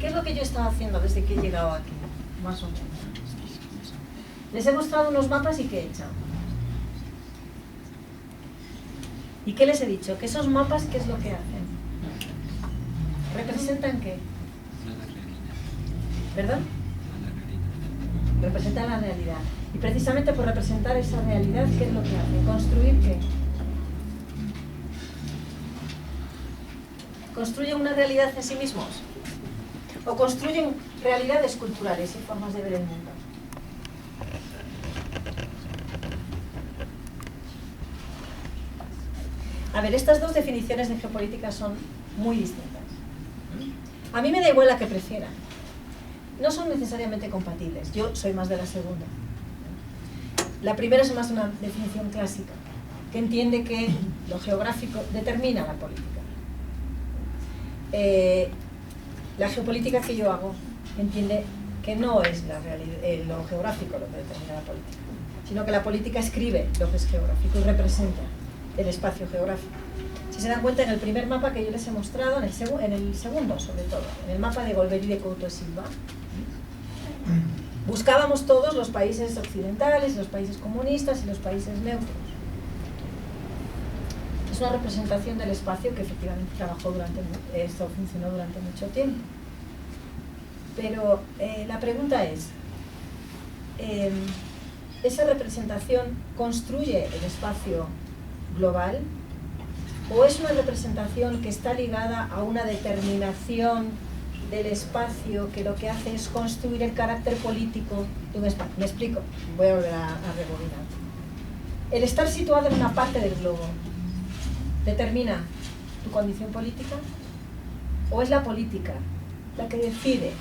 [SPEAKER 1] ¿Qué es lo que yo he estado haciendo desde que he llegado aquí? Más o menos. Les he mostrado unos mapas y ¿qué he hecho? ¿Y qué les he dicho? Que esos mapas, ¿qué es lo que hacen? ¿Representan qué? ¿Verdad? Representan la realidad. Y precisamente por representar esa realidad, ¿qué es lo que hacen? ¿Construir qué? ¿Construyen una realidad en sí mismos? ¿O construyen realidades culturales y formas de ver el mundo? A ver, estas dos definiciones de geopolítica son muy distintas. A mí me da igual la que prefieran. No son necesariamente compatibles. Yo soy más de la segunda. La primera es más una definición clásica, que entiende que lo geográfico determina la política. La geopolítica que yo hago entiende que no es la lo geográfico lo que determina la política, sino que la política escribe lo que es geográfico y representa el espacio geográfico. Si se dan cuenta, en el primer mapa que yo les he mostrado, en el segundo sobre todo, en el mapa de Golbery de Couto e Silva, buscábamos todos los países occidentales, los países comunistas y los países neutros. Es una representación del espacio que efectivamente esto funcionó durante mucho tiempo. Pero la pregunta es, ¿esa representación construye el espacio global o es una representación que está ligada a una determinación del espacio que lo que hace es construir el carácter político de un espacio? Me explico, voy a volver a rebobinar. El estar situado en una parte del globo ¿determina tu condición política? ¿O es la política la que decide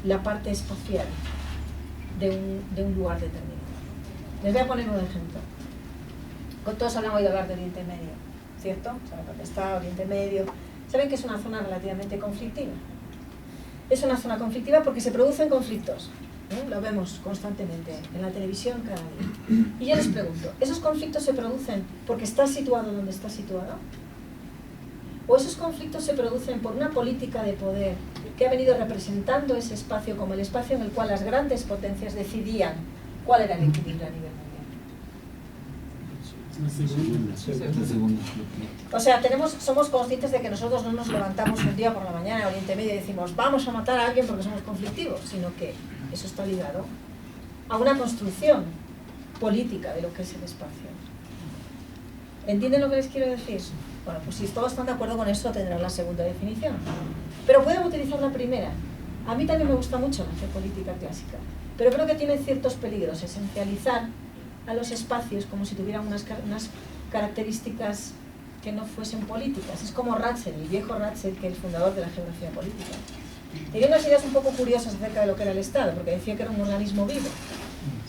[SPEAKER 1] la parte espacial de un lugar determinado? Les voy a poner un ejemplo. Todos han oído hablar de Oriente Medio, ¿cierto? Saben dónde está Oriente Medio. Saben que es una zona relativamente conflictiva. Es una zona conflictiva porque se producen conflictos. Lo vemos constantemente en la televisión cada día. Y yo les pregunto, ¿esos conflictos se producen porque estás situado donde estás situado? ¿O esos conflictos se producen por una política de poder que ha venido representando ese espacio como el espacio en el cual las grandes potencias decidían cuál era el equilibrio a nivel mundial?
[SPEAKER 2] La segunda.
[SPEAKER 1] O sea, somos conscientes de que nosotros no nos levantamos un día por la mañana en Oriente Medio y decimos vamos a matar a alguien porque somos conflictivos, sino que eso está ligado a una construcción política de lo que es el espacio. ¿Entienden lo que les quiero decir? Bueno, pues si todos están de acuerdo con eso, tendrán la segunda definición. Pero pueden utilizar la primera. A mí también me gusta mucho la geopolítica clásica, pero creo que tiene ciertos peligros. Esencializar a los espacios como si tuvieran unas características que no fuesen políticas. Es como Ratzel, el viejo Ratzel, que es el fundador de la geografía política. Tenía unas ideas un poco curiosas acerca de lo que era el Estado, porque decía que era un organismo vivo.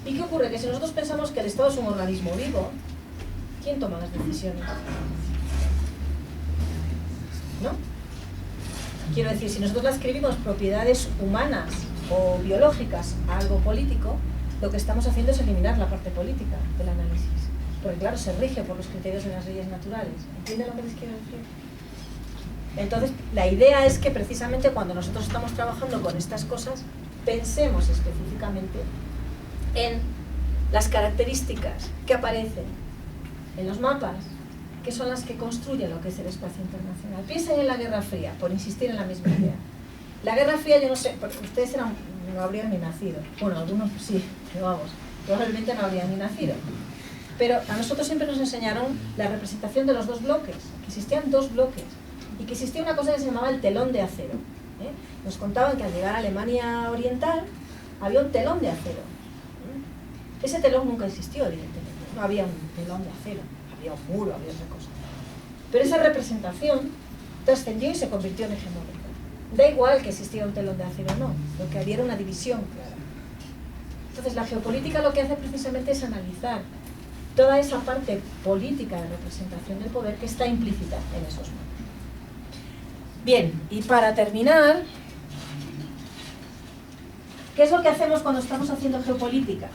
[SPEAKER 1] ¿Y qué ocurre? Que si nosotros pensamos que el Estado es un organismo vivo, ¿quién toma las decisiones? ¿No? Quiero decir, si nosotros le escribimos propiedades humanas o biológicas a algo político, lo que estamos haciendo es eliminar la parte política del análisis. Porque claro, se rige por los criterios de las leyes naturales. ¿Entienden lo que les quiero decir? Entonces, la idea es que precisamente cuando nosotros estamos trabajando con estas cosas, pensemos específicamente en las características que aparecen en los mapas, que son las que construyen lo que es el espacio internacional. Piensen en la Guerra Fría, por insistir en la misma idea. La Guerra Fría, yo no sé, porque ustedes no habrían ni nacido. Bueno, algunos sí, pero vamos, probablemente no habrían ni nacido. Pero a nosotros siempre nos enseñaron la representación de los dos bloques, que existían dos bloques, y que existía una cosa que se llamaba el telón de acero. Nos contaban que al llegar a Alemania Oriental había un telón de acero. Ese telón nunca existió, evidentemente. No había un telón de acero, había un muro, había otra cosa. Pero esa representación trascendió y se convirtió en hegemónica. da igual que existiera un telón de acero o no, lo que había era una división clara. Entonces la geopolítica lo que hace precisamente es analizar toda esa parte política de representación del poder que está implícita en esos modos. Bien, y para terminar, ¿qué es lo que hacemos cuando estamos haciendo geopolítica?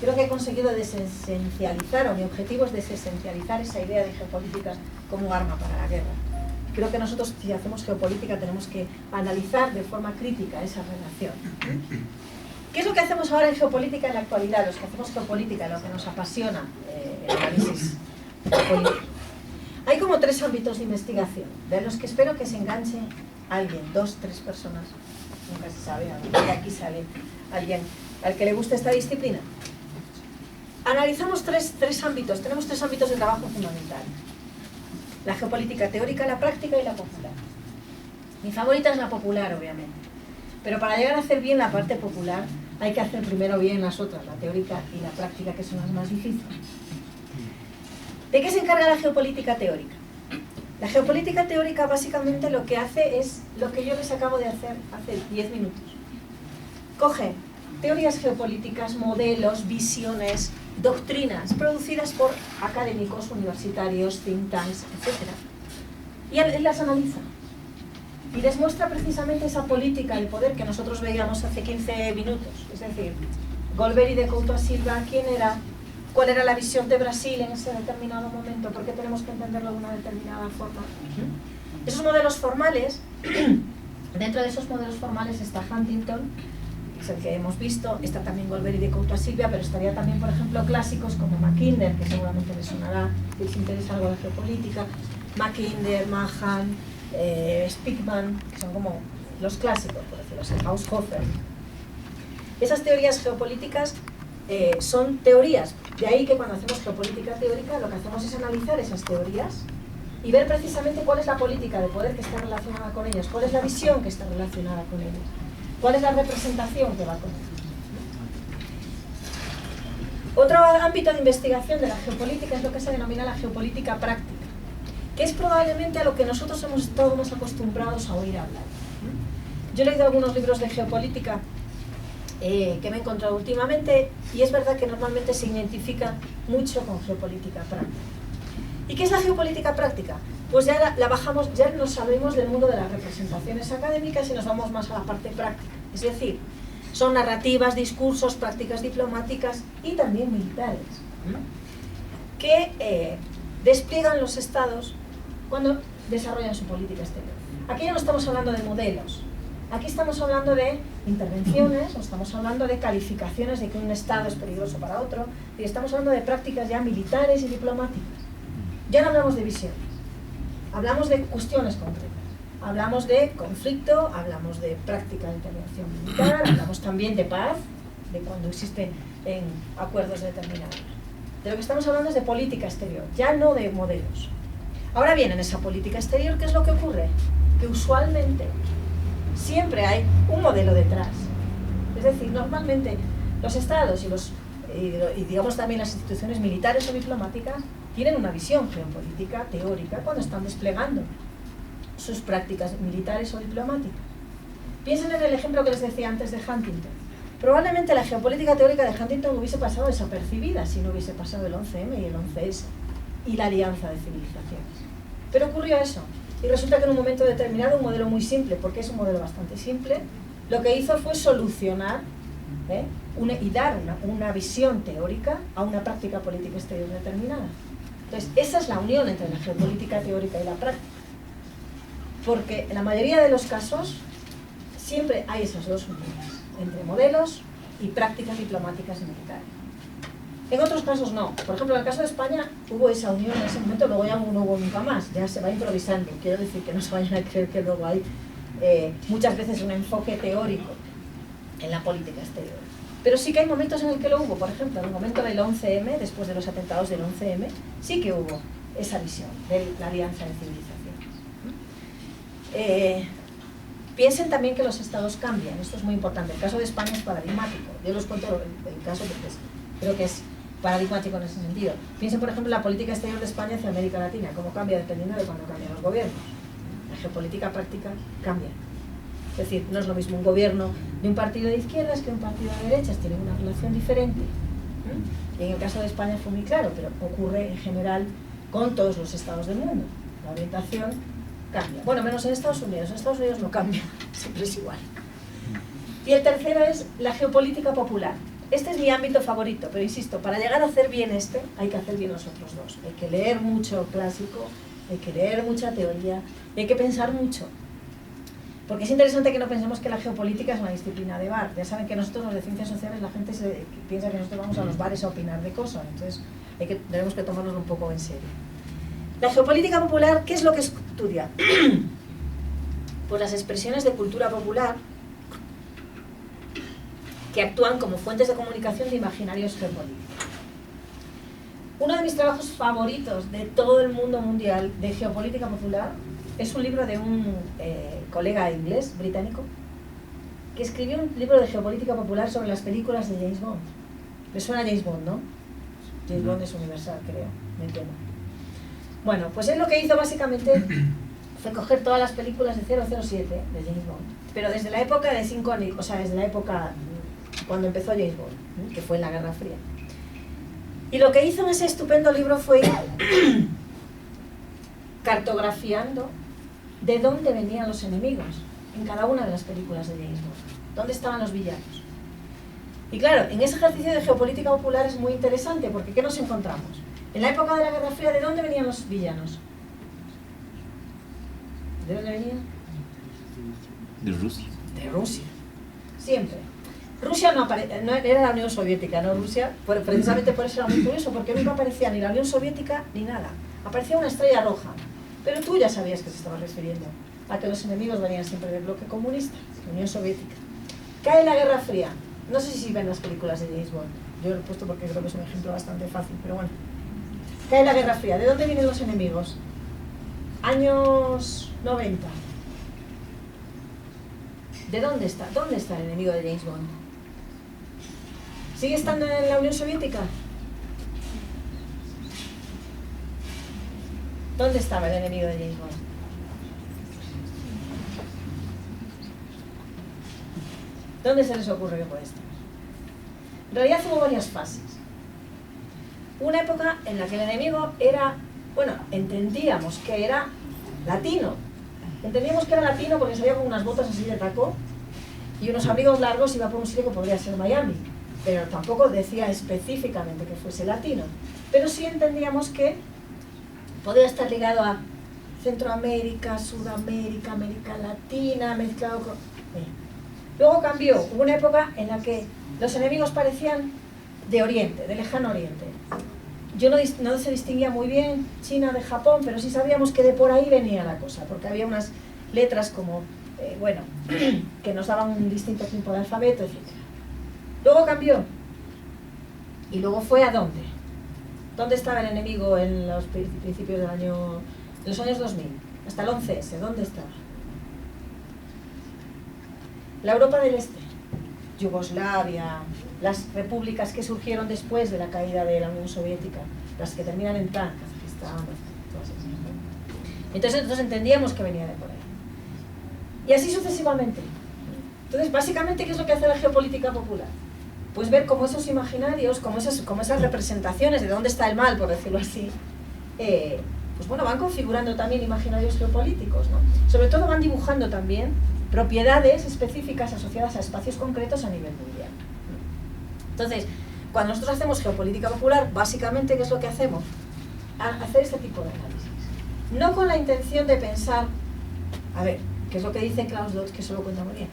[SPEAKER 1] Creo que he conseguido desesencializar, o mi objetivo es desesencializar esa idea de geopolítica como un arma para la guerra. Creo que nosotros, si hacemos geopolítica, tenemos que analizar de forma crítica esa relación. ¿Qué es lo que hacemos ahora en geopolítica en la actualidad? Los que hacemos geopolítica, lo que nos apasiona el análisis político. Hay como 3 ámbitos de investigación, de los que espero que se enganche alguien, 2, 3 personas, nunca se sabe, a lo mejor aquí sale alguien al que le guste esta disciplina. Analizamos tres ámbitos, tenemos 3 ámbitos de trabajo fundamentales: la geopolítica teórica, la práctica y la popular. Mi favorita es la popular, obviamente, pero para llegar a hacer bien la parte popular hay que hacer primero bien las otras, la teórica y la práctica, que son las más difíciles. ¿De qué se encarga la geopolítica teórica? La geopolítica teórica básicamente lo que hace es lo que yo les acabo de hacer hace 10 minutos. Coge teorías geopolíticas, modelos, visiones, doctrinas producidas por académicos, universitarios, think tanks, etc. Y él las analiza y les muestra precisamente esa política de poder que nosotros veíamos hace 15 minutos. Es decir, Golbery de Couto a Silva, ¿quién era? ¿Cuál era la visión de Brasil en ese determinado momento? ¿Por qué tenemos que entenderlo de una determinada forma? Esos modelos formales, dentro de esos modelos formales está Huntington, que es el que hemos visto, está también Golbery de Couto a Silva, pero estaría también, por ejemplo, clásicos como Mackinder, que seguramente les sonará si les interesa algo la geopolítica, Mackinder, Mahan, Speakman, que son como los clásicos, por decirlo así, Haushofer. Esas teorías geopolíticas son teorías, de ahí que cuando hacemos geopolítica teórica lo que hacemos es analizar esas teorías y ver precisamente cuál es la política de poder que está relacionada con ellas, cuál es la visión que está relacionada con ellas, cuál es la representación que va con ellas. Otro ámbito de investigación de la geopolítica es lo que se denomina la geopolítica práctica, que es probablemente a lo que nosotros hemos estado más acostumbrados a oír hablar. Yo he leído algunos libros de geopolítica que me he encontrado últimamente, y es verdad que normalmente se identifica mucho con geopolítica práctica. ¿Y qué es la geopolítica práctica? Pues ya la bajamos, ya nos salimos del mundo de las representaciones académicas y nos vamos más a la parte práctica. Es decir, son narrativas, discursos, prácticas diplomáticas y también militares, que despliegan los estados cuando desarrollan su política exterior. Aquí ya no estamos hablando de modelos. Aquí estamos hablando de intervenciones, o estamos hablando de calificaciones de que un Estado es peligroso para otro, y estamos hablando de prácticas ya militares y diplomáticas. Ya no hablamos de visiones, hablamos de cuestiones concretas. Hablamos de conflicto, hablamos de práctica de intervención militar, hablamos también de paz, de cuando existen acuerdos determinados. De lo que estamos hablando es de política exterior, ya no de modelos. Ahora bien, en esa política exterior, ¿qué es lo que ocurre? Que usualmente siempre hay un modelo detrás. Es decir, normalmente los estados y digamos también las instituciones militares o diplomáticas tienen una visión geopolítica teórica cuando están desplegando sus prácticas militares o diplomáticas. Piensen en el ejemplo que les decía antes de Huntington. Probablemente la geopolítica teórica de Huntington hubiese pasado desapercibida si no hubiese pasado el 11M y el 11S y la alianza de civilizaciones. Pero ocurrió eso. Y resulta que en un momento determinado un modelo muy simple, porque es un modelo bastante simple, lo que hizo fue solucionar y dar una visión teórica a una práctica política exterior determinada. Entonces, esa es la unión entre la geopolítica teórica y la práctica. Porque en la mayoría de los casos siempre hay esas dos uniones, entre modelos y prácticas diplomáticas y militares. En otros casos no. Por ejemplo, en el caso de España hubo esa unión en ese momento, luego ya no hubo nunca más, ya se va improvisando. Quiero decir que no se vayan a creer que luego hay muchas veces un enfoque teórico en la política exterior. Pero sí que hay momentos en el que lo hubo. Por ejemplo, en el momento del 11M, después de los atentados del 11M, sí que hubo esa visión de la alianza de civilizaciones. Piensen también que los estados cambian. Esto es muy importante. El caso de España es paradigmático. Yo les cuento el caso porque creo que es paradigmático en ese sentido. Piensen, por ejemplo, en la política exterior de España hacia América Latina, cómo cambia dependiendo de cuándo cambian los gobiernos. La geopolítica práctica cambia. Es decir, no es lo mismo un gobierno de un partido de izquierdas que un partido de derechas, tienen una relación diferente. Y en el caso de España fue muy claro, pero ocurre en general con todos los estados del mundo. La orientación cambia. Bueno, menos en Estados Unidos. En Estados Unidos no cambia, siempre es igual. Y el tercero es la geopolítica popular. Este es mi ámbito favorito, pero insisto, para llegar a hacer bien este, hay que hacer bien los otros dos. Hay que leer mucho clásico, hay que leer mucha teoría, y hay que pensar mucho. Porque es interesante que no pensemos que la geopolítica es una disciplina de bar. Ya saben que nosotros, los de ciencias sociales, la gente piensa que nosotros vamos a los bares a opinar de cosas. Entonces, tenemos que tomárnoslo un poco en serio. La geopolítica popular, ¿qué es lo que estudia? Pues las expresiones de cultura popular que actúan como fuentes de comunicación de imaginarios geopolíticos. Uno de mis trabajos favoritos de todo el mundo mundial de geopolítica popular es un libro de un colega inglés, británico, que escribió un libro de geopolítica popular sobre las películas de James Bond. ¿Les suena James Bond, no? James Bond es universal, creo, me entiendo. Bueno, pues él lo que hizo básicamente fue coger todas las películas de 007 de James Bond, pero desde la época de 5 años, o sea, desde la época cuando empezó James Bond, que fue en la Guerra Fría. Y lo que hizo en ese estupendo libro fue ir cartografiando de dónde venían los enemigos en cada una de las películas de James Bond, dónde estaban los villanos. Y claro, en ese ejercicio de geopolítica popular es muy interesante, porque ¿qué nos encontramos? En la época de la Guerra Fría, ¿de dónde venían los villanos? ¿De dónde venían?
[SPEAKER 7] De Rusia.
[SPEAKER 1] De Rusia, siempre. Rusia no era la Unión Soviética, ¿no? Rusia, precisamente por eso era muy curioso, porque nunca aparecía ni la Unión Soviética ni nada. Aparecía una estrella roja, pero tú ya sabías que se estaba refiriendo a que los enemigos venían siempre del bloque comunista, la Unión Soviética. Cae la Guerra Fría. No sé si ven las películas de James Bond. Yo lo he puesto porque creo que es un ejemplo bastante fácil, pero bueno. Cae la Guerra Fría. ¿De dónde vienen los enemigos? Años 90. ¿De dónde está? ¿Dónde está el enemigo de James Bond? ¿Sigue estando en la Unión Soviética? ¿Dónde estaba el enemigo de James Bond? ¿Dónde se les ocurre que puede estar? En realidad hubo varias fases. Una época en la que el enemigo era, bueno, entendíamos que era latino. Entendíamos que era latino porque salía con unas botas así de taco y unos abrigos largos y iba por un sitio que podría ser Miami. Pero tampoco decía específicamente que fuese latino. Pero sí entendíamos que podía estar ligado a Centroamérica, Sudamérica, América Latina, mezclado con... Luego cambió, hubo una época en la que los enemigos parecían de Oriente, de lejano Oriente. Yo no se distinguía muy bien China de Japón, pero sí sabíamos que de por ahí venía la cosa, porque había unas letras como, bueno, que nos daban un distinto tipo de alfabeto, etc. Luego cambió, y luego fue ¿a dónde? ¿Dónde estaba el enemigo en los principios del año, en los años 2000? Hasta el 11S, ¿dónde estaba? La Europa del Este, Yugoslavia, las repúblicas que surgieron después de la caída de la Unión Soviética, las que terminan en TAN, Kazajistán, todas esas, ¿no? Entonces nosotros entendíamos que venía de por ahí. Y así sucesivamente. Entonces, básicamente, ¿qué es lo que hace la geopolítica popular? Pues ver cómo esos imaginarios, como esas representaciones de dónde está el mal, por decirlo así, pues bueno, van configurando también imaginarios geopolíticos, ¿no? Sobre todo van dibujando también propiedades específicas asociadas a espacios concretos a nivel mundial. Entonces, cuando nosotros hacemos geopolítica popular, básicamente, ¿qué es lo que hacemos? Hacer este tipo de análisis. No con la intención de pensar, a ver, ¿qué es lo que dice Klaus Dodds, que eso lo cuenta muy bien?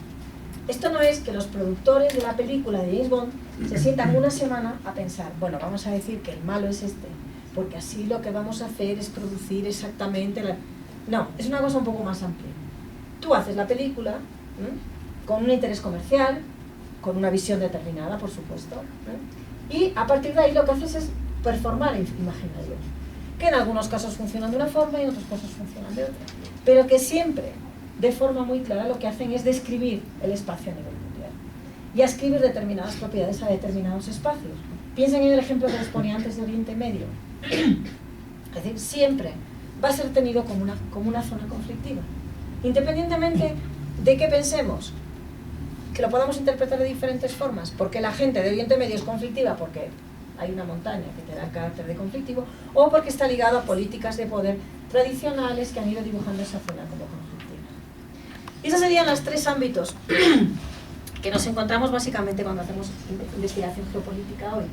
[SPEAKER 1] Esto no es que los productores de la película de James Bond se sientan una semana a pensar, bueno, vamos a decir que el malo es este, porque así lo que vamos a hacer es producir exactamente la... No, es una cosa un poco más amplia. Tú haces la película con un interés comercial, con una visión determinada, por supuesto, y a partir de ahí lo que haces es performar imaginarios, que en algunos casos funcionan de una forma y en otros casos funcionan de otra, pero que siempre, de forma muy clara, lo que hacen es describir el espacio a nivel mundial y a escribir determinadas propiedades a determinados espacios. Piensen en el ejemplo que les ponía antes de Oriente Medio. Es decir, siempre va a ser tenido como una zona conflictiva. Independientemente de que pensemos que lo podamos interpretar de diferentes formas, porque la gente de Oriente Medio es conflictiva porque hay una montaña que te da carácter de conflictivo, o porque está ligado a políticas de poder tradicionales que han ido dibujando esa zona como conflictiva. Y esos serían los tres ámbitos que nos encontramos básicamente cuando hacemos investigación geopolítica hoy.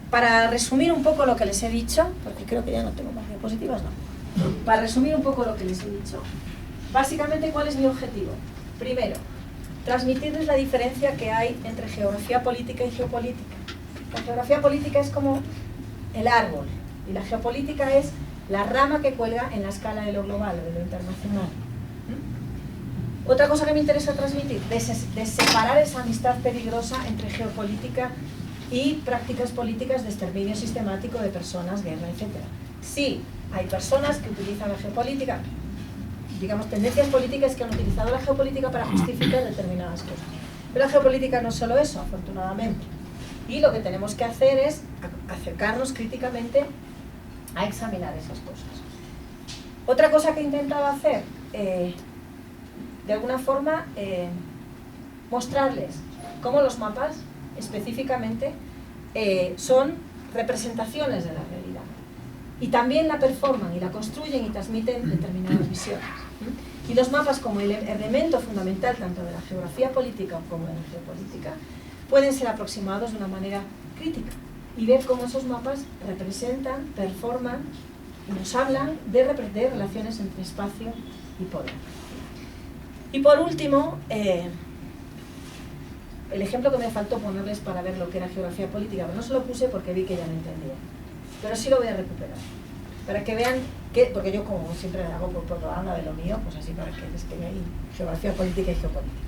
[SPEAKER 1] Para resumir un poco lo que les he dicho, porque creo que ya no tengo más diapositivas, no. Para resumir un poco lo que les he dicho, básicamente, ¿cuál es mi objetivo? Primero, transmitirles la diferencia que hay entre geografía política y geopolítica. La geografía política es como el árbol, y la geopolítica es la rama que cuelga en la escala de lo global, de lo internacional. Otra cosa que me interesa transmitir, de separar esa amistad peligrosa entre geopolítica y prácticas políticas de exterminio sistemático de personas, guerra, etc. Sí, hay personas que utilizan la geopolítica, digamos, tendencias políticas que han utilizado la geopolítica para justificar determinadas cosas. Pero la geopolítica no es solo eso, afortunadamente. Y lo que tenemos que hacer es acercarnos críticamente a examinar esas cosas. Otra cosa que he intentado hacer, de alguna forma, mostrarles cómo los mapas, específicamente, son representaciones de la realidad. Y también la performan y la construyen y transmiten determinadas visiones. Y los mapas, como el elemento fundamental tanto de la geografía política como de la geopolítica, pueden ser aproximados de una manera crítica y ver cómo esos mapas representan, performan y nos hablan de relaciones entre espacio y poder. Y por último, el ejemplo que me faltó ponerles para ver lo que era geografía política, pero no se lo puse porque vi que ya no entendía, pero sí lo voy a recuperar, para que vean que, porque yo como siempre hago por propaganda de lo mío, pues así para que les quede ahí geografía política y geopolítica.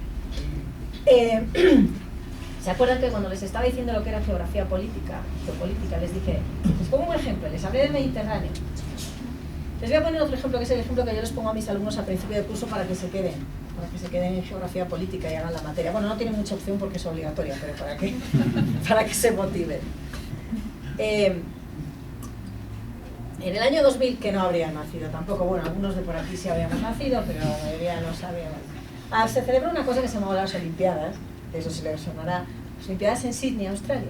[SPEAKER 1] ¿Se acuerdan que cuando les estaba diciendo lo que era geografía política, geopolítica, les dije, les pongo un ejemplo, les hablé del Mediterráneo. Les voy a poner otro ejemplo, que es el ejemplo que yo les pongo a mis alumnos al principio del curso para que se queden en geografía política y hagan la materia. Bueno, no tienen mucha opción porque es obligatoria, pero para que se motiven. En el año 2000, que no habrían nacido tampoco, bueno, algunos de por aquí sí habíamos nacido, pero la mayoría no sabíamos. Se celebró una cosa que se llamaba las Olimpiadas, de eso se les sonará, las Olimpiadas en Sydney, Australia.